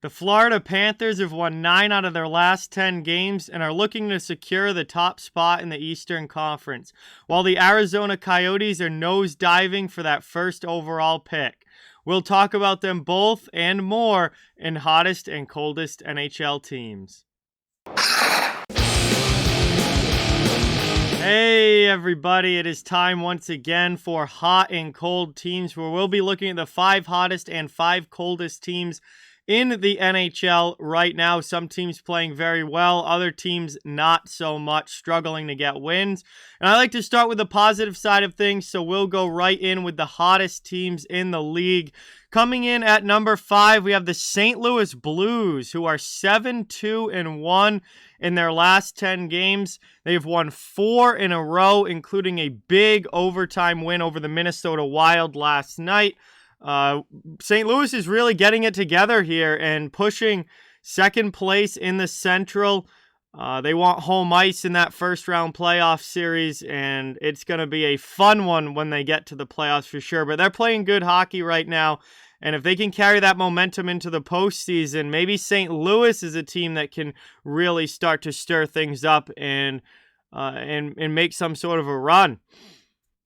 The Florida Panthers have won 9 out of their last 10 games and are looking to secure the top spot in the Eastern Conference, while the Arizona Coyotes are nose-diving for that first overall pick. We'll talk about them both and more in Hottest and Coldest NHL Teams. Hey everybody, it is time once again for Hot and Cold Teams, where we'll be looking at the 5 hottest and 5 coldest teams in the NHL right now. Some teams playing very well, other teams not so much, struggling to get wins. And I like to start with the positive side of things, so we'll go right in with the hottest teams in the league. Coming in at number 5, we have the St. Louis Blues, who are 7-2-1 in their last 10 games. They've won 4 in a row, including a big overtime win over the Minnesota Wild last night. St. Louis is really getting it together here and pushing second place in the Central. They want home ice in that first round playoff series, and it's going to be a fun one when they get to the playoffs for sure. But they're playing good hockey right now, and if they can carry that momentum into the postseason, maybe St. Louis is a team that can really start to stir things up and make some sort of a run.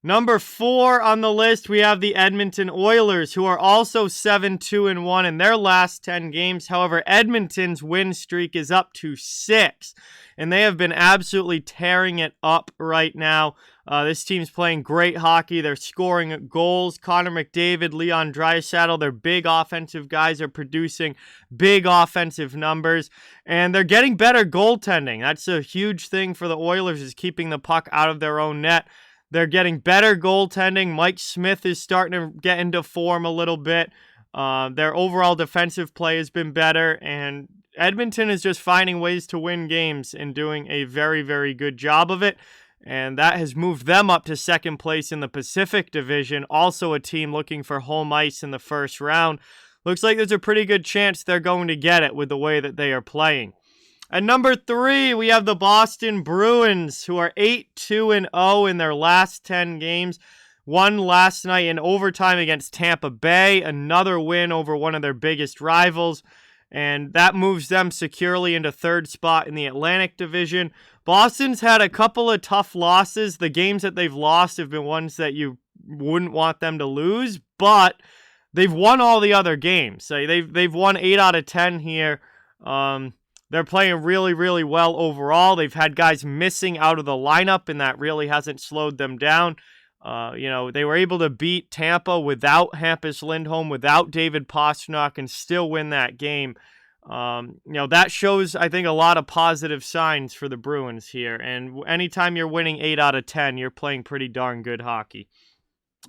Number 4 on the list, we have the Edmonton Oilers, who are also 7-2-1 in their last 10 games. However, Edmonton's win streak is up to 6, and they have been absolutely tearing it up right now. This team's playing great hockey. They're scoring goals. Connor McDavid, Leon Draisaitl, their big offensive guys are producing big offensive numbers, and they're getting better goaltending. That's a huge thing for the Oilers, is keeping the puck out of their own net. They're getting better goaltending. Mike Smith is starting to get into form a little bit. Their overall defensive play has been better, and Edmonton is just finding ways to win games and doing a very, very good job of it. And that has moved them up to second place in the Pacific Division. Also a team looking for home ice in the first round. Looks like there's a pretty good chance they're going to get it with the way that they are playing. At number 3, we have the Boston Bruins, who are 8-2-0 in their last 10 games. Won last night in overtime against Tampa Bay, another win over one of their biggest rivals, and that moves them securely into third spot in the Atlantic Division. Boston's had a couple of tough losses. The games that they've lost have been ones that you wouldn't want them to lose, but they've won all the other games. So they've won 8 out of 10 here. They're playing really, really well overall. They've had guys missing out of the lineup, and that really hasn't slowed them down. They were able to beat Tampa without Hampus Lindholm, without David Pastrnak, and still win that game. That shows, I think, a lot of positive signs for the Bruins here. And anytime you're winning 8 out of 10, you're playing pretty darn good hockey.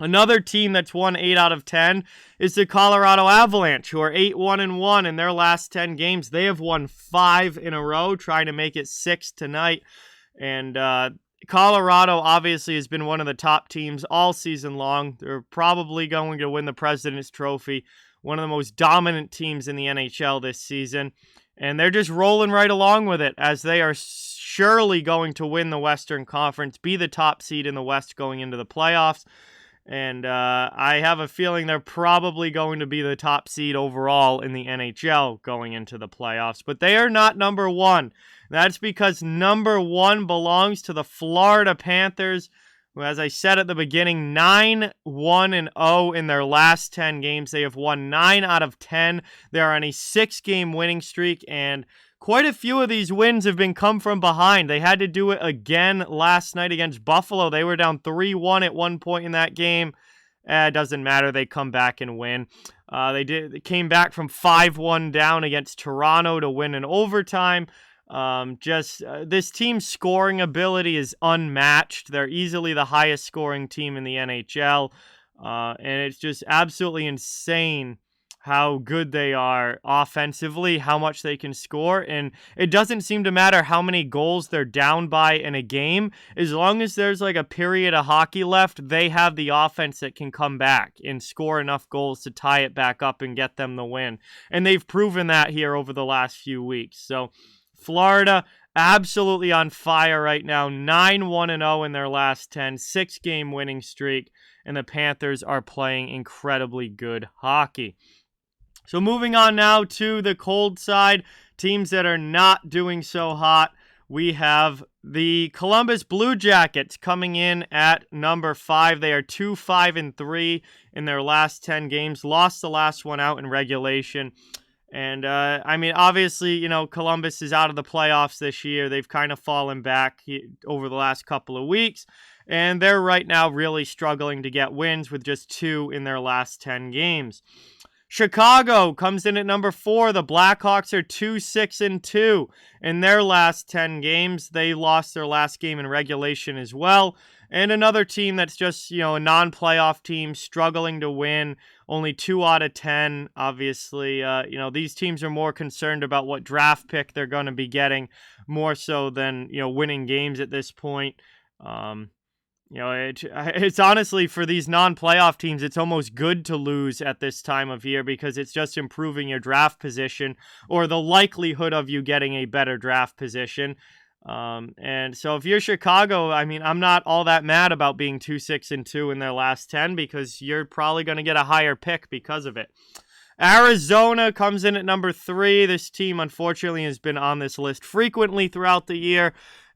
Another team that's won 8 out of 10 is the Colorado Avalanche, who are 8-1-1 in their last 10 games. They have won 5 in a row, trying to make it 6 tonight. And Colorado obviously has been one of the top teams all season long. They're probably going to win the President's Trophy, one of the most dominant teams in the NHL this season. And they're just rolling right along with it, as they are surely going to win the Western Conference, be the top seed in the West going into the playoffs. And I have a feeling they're probably going to be the top seed overall in the NHL going into the playoffs. But they are not number 1. That's because number 1 belongs to the Florida Panthers, who, as I said at the beginning, 9-1-0 in their last 10 games. They have won 9 out of 10. They are on a 6-game winning streak, and quite a few of these wins have been come from behind. They had to do it again last night against Buffalo. They were down 3-1 at one point in that game. It doesn't matter. They come back and win. They came back from 5-1 down against Toronto to win in overtime. This team's scoring ability is unmatched. They're easily the highest scoring team in the NHL. And it's just absolutely insane how good they are offensively, how much they can score, and it doesn't seem to matter how many goals they're down by in a game. As long as there's like a period of hockey left, they have the offense that can come back and score enough goals to tie it back up and get them the win. And they've proven that here over the last few weeks. So Florida, absolutely on fire right now, 9-1-0 in their last 10, 6-game winning streak, and the Panthers are playing incredibly good hockey. So moving on now to the cold side, teams that are not doing so hot. We have the Columbus Blue Jackets coming in at number 5. They are 2-5-3 in their last 10 games. Lost the last one out in regulation. And, I mean, obviously, you know, Columbus is out of the playoffs this year. They've kind of fallen back over the last couple of weeks. And they're right now really struggling to get wins with just 2 in their last 10 games. Chicago comes in at number 4. The Blackhawks are 2-6-2 in their last 10 games. They lost their last game in regulation as well. And another team that's just, you know, a non-playoff team struggling to win. Only 2 out of 10. Obviously, you know, these teams are more concerned about what draft pick they're going to be getting more so than, you know, winning games at this point. You know, it's honestly, for these non-playoff teams, it's almost good to lose at this time of year because it's just improving your draft position or the likelihood of you getting a better draft position. And so if you're Chicago, I mean, I'm not all that mad about being 2-6-2 in their last 10 because you're probably going to get a higher pick because of it. Arizona comes in at number 3. This team, unfortunately, has been on this list frequently throughout the year.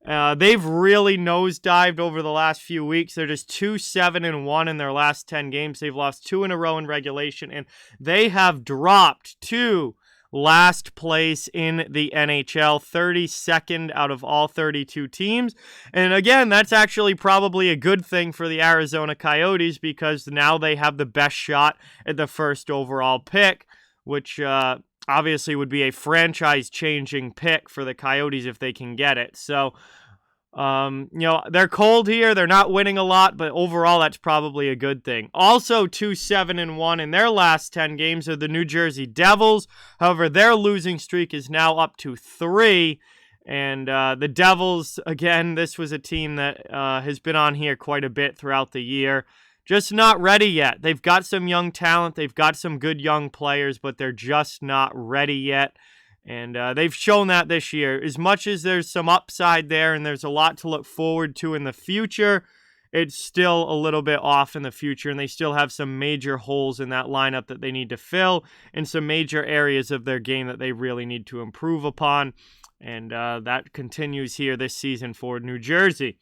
They've really nosedived over the last few weeks. They're just 2-7-1 in their last 10 games. They've lost 2 in a row in regulation, and they have dropped to last place in the NHL, 32nd out of all 32 teams. And again, that's actually probably a good thing for the Arizona Coyotes because now they have the best shot at the first overall pick, which obviously would be a franchise-changing pick for the Coyotes if they can get it. So, you know, they're cold here. They're not winning a lot, but overall, that's probably a good thing. Also, 2-7-1 in their last 10 games are the New Jersey Devils. However, their losing streak is now up to 3. And the Devils, again, this was a team that has been on here quite a bit throughout the year. Just not ready yet. They've got some young talent. They've got some good young players, but they're just not ready yet. And they've shown that this year. As much as there's some upside there and there's a lot to look forward to in the future, it's still a little bit off in the future. And they still have some major holes in that lineup that they need to fill and some major areas of their game that they really need to improve upon. And that continues here this season for New Jersey.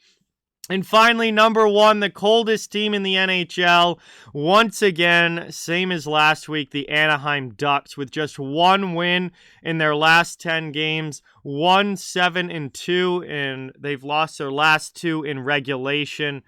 And finally, number 1, the coldest team in the NHL. Once again, same as last week, the Anaheim Ducks with just 1 win in their last 10 games, 1-7-2, and they've lost their last 2 in regulation.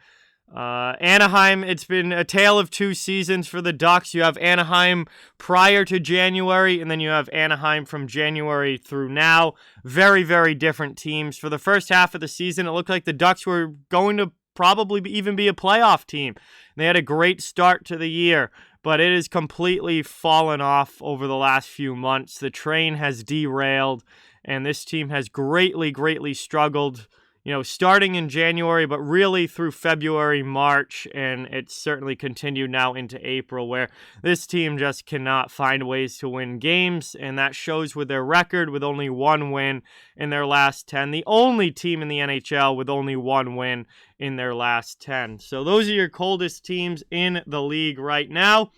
Anaheim, it's been a tale of 2 seasons for the Ducks. You have Anaheim prior to January, and then you have Anaheim from January through now. Very, very different teams. For the first half of the season, it looked like the Ducks were going to probably even be a playoff team. They had a great start to the year, but it has completely fallen off over the last few months. The train has derailed, and this team has greatly, greatly struggled, you know, starting in January, but really through February, March, and it's certainly continued now into April, where this team just cannot find ways to win games, and that shows with their record with only 1 win in their last 10. The only team in the NHL with only 1 win in their last 10. So those are your coldest teams in the league right now.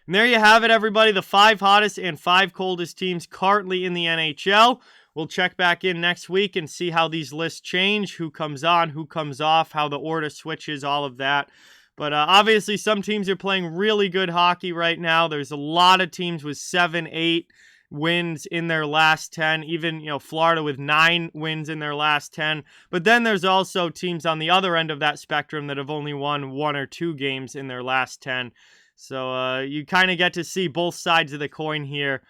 And there you have it, everybody. The 5 hottest and 5 coldest teams currently in the NHL. We'll check back in next week and see how these lists change, who comes on, who comes off, how the order switches, all of that. But obviously, some teams are playing really good hockey right now. There's a lot of teams with 7, 8 wins in their last 10. Even, you know, Florida with 9 wins in their last 10. But then there's also teams on the other end of that spectrum that have only won 1 or 2 games in their last 10. So you kind of get to see both sides of the coin here.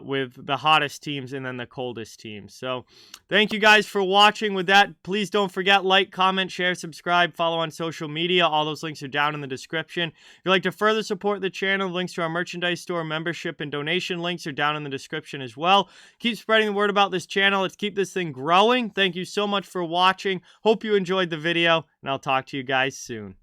With the hottest teams and then the coldest teams. So thank you guys for watching. With that, please don't forget, like, comment, share, subscribe, follow on social media. All those links are down in the description. If you'd like to further support the channel, links to our merchandise store, membership, and donation links are down in the description as well. Keep spreading the word about this channel. Let's keep this thing growing. Thank you so much for watching. Hope you enjoyed the video, and I'll talk to you guys soon.